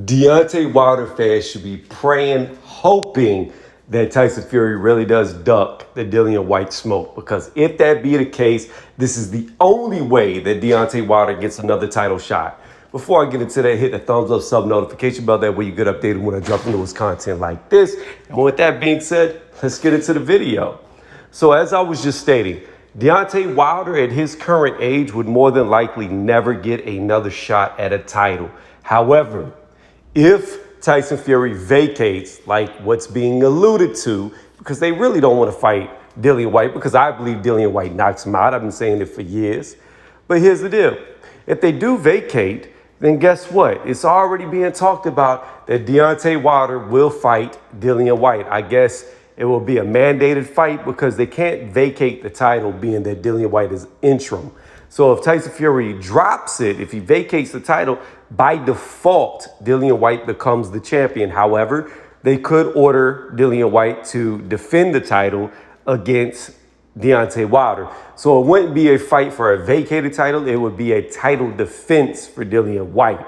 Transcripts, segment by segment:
Deontay Wilder fans should be praying, hoping that Tyson Fury really does duck the Dillian Whyte smoke. Because if that be the case, this is the only way that Deontay Wilder gets another title shot. Before I get into that, hit the thumbs up, sub notification bell. That way you get updated when I drop newest content like this. And with that being said, let's get into the video. So as I was just stating, Deontay Wilder at his current age would more than likely never get another shot at a title. However, if Tyson Fury vacates, like what's being alluded to, because they really don't want to fight Dillian Whyte, because I believe Dillian Whyte knocks him out. I've been saying it for years. But here's the deal. If they do vacate, then guess what? It's already being talked about that Deontay Wilder will fight Dillian Whyte. I guess it will be a mandated fight because they can't vacate the title, being that Dillian Whyte is interim. So if Tyson Fury drops it, if he vacates the title, by default, Dillian Whyte becomes the champion. However, they could order Dillian Whyte to defend the title against Deontay Wilder. So it wouldn't be a fight for a vacated title. It would be a title defense for Dillian Whyte.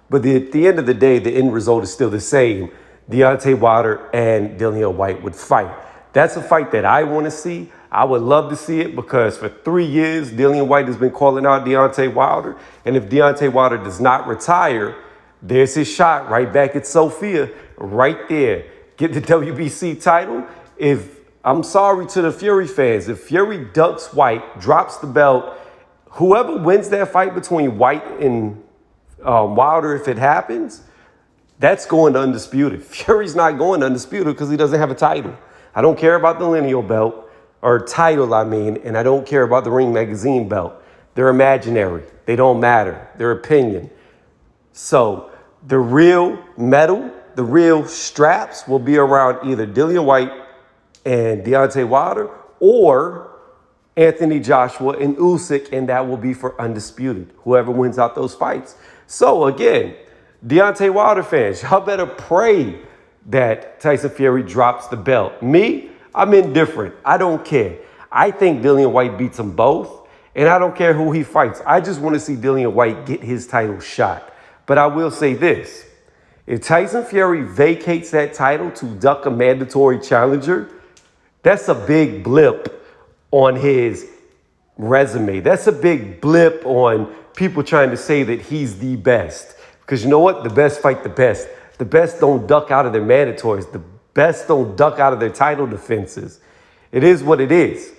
But at the end of the day, the end result is still the same. Deontay Wilder and Dillian Whyte would fight. That's a fight that I want to see. I would love to see it because for 3 years, Dillian Whyte has been calling out Deontay Wilder. And if Deontay Wilder does not retire, there's his shot right back at Sophia, right there. Get the WBC title. I'm sorry to the Fury fans, if Fury ducks Whyte, drops the belt, whoever wins that fight between Whyte and Wilder, if it happens, that's going to undisputed. Fury's not going to undisputed because he doesn't have a title. I don't care about the lineal belt. Or title, and I don't care about the Ring Magazine belt. They're imaginary. They don't matter. Their opinion. So the real medal, the real straps will be around either Dillian Whyte and Deontay Wilder or Anthony Joshua and Usyk, and that will be for undisputed, whoever wins out those fights. So again, Deontay Wilder fans, y'all better pray that Tyson Fury drops the belt. Me, I'm indifferent. I don't care. I think Dillian Whyte beats them both, and I don't care who he fights. I just want to see Dillian Whyte get his title shot. But I will say this. If Tyson Fury vacates that title to duck a mandatory challenger, that's a big blip on his resume. That's a big blip on people trying to say that he's the best. Because you know what? The best fight the best. The best don't duck out of their mandatories. The best don't duck out of their title defenses. It is what it is.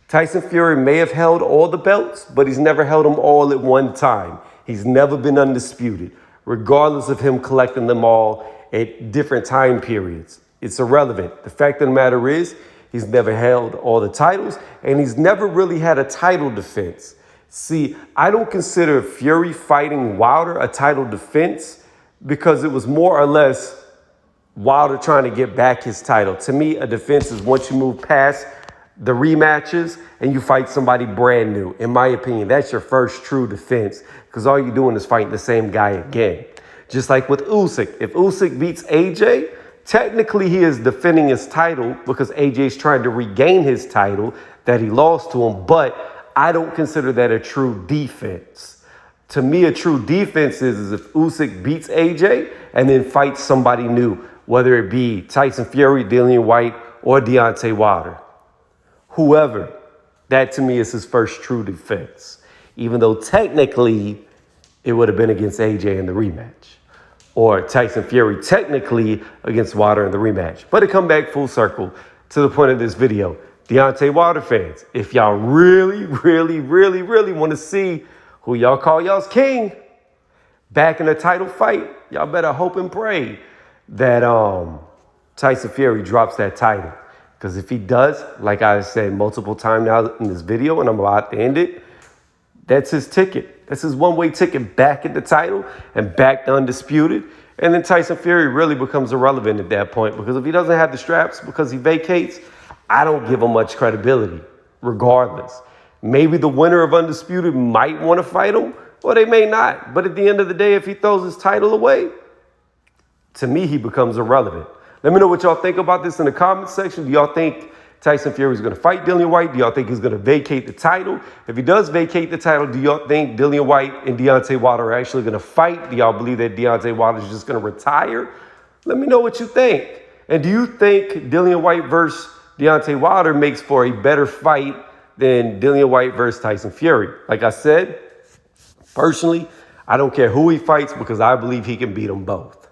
Tyson Fury may have held all the belts, but he's never held them all at one time. He's never been undisputed, regardless of him collecting them all at different time periods. It's irrelevant. The fact of the matter is, he's never held all the titles, and he's never really had a title defense. See, I don't consider Fury fighting Wilder a title defense because it was more or less Wilder trying to get back his title. To me, a defense is once you move past the rematches and you fight somebody brand new. In my opinion, that's your first true defense because all you're doing is fighting the same guy again. Just like with Usyk. If Usyk beats AJ, technically he is defending his title because AJ's trying to regain his title that he lost to him, but I don't consider that a true defense. To me, a true defense is if Usyk beats AJ and then fights somebody new, whether it be Tyson Fury, Dillian Whyte, or Deontay Wilder. Whoever, that to me is his first true defense. Even though technically it would have been against AJ in the rematch. Or Tyson Fury technically against Wilder in the rematch. But it come back full circle to the point of this video. Deontay Wilder fans, if y'all really want to see who y'all call y'all's king back in a title fight, y'all better hope and pray that Tyson Fury drops that title. Because if he does, like I said multiple times now in this video, and I'm about to end it, that's his ticket. That's his one-way ticket back at the title and back to undisputed. And then Tyson Fury really becomes irrelevant at that point because if he doesn't have the straps because he vacates, I don't give him much credibility regardless. Maybe the winner of undisputed might want to fight him or they may not. But at the end of the day, if he throws his title away, to me, he becomes irrelevant. Let me know what y'all think about this in the comment section. Do y'all think Tyson Fury is going to fight Dillian Whyte? Do y'all think he's going to vacate the title? If he does vacate the title, do y'all think Dillian Whyte and Deontay Wilder are actually going to fight? Do y'all believe that Deontay Wilder is just going to retire? Let me know what you think. And do you think Dillian Whyte versus Deontay Wilder makes for a better fight than Dillian Whyte versus Tyson Fury? Like I said, personally, I don't care who he fights because I believe he can beat them both.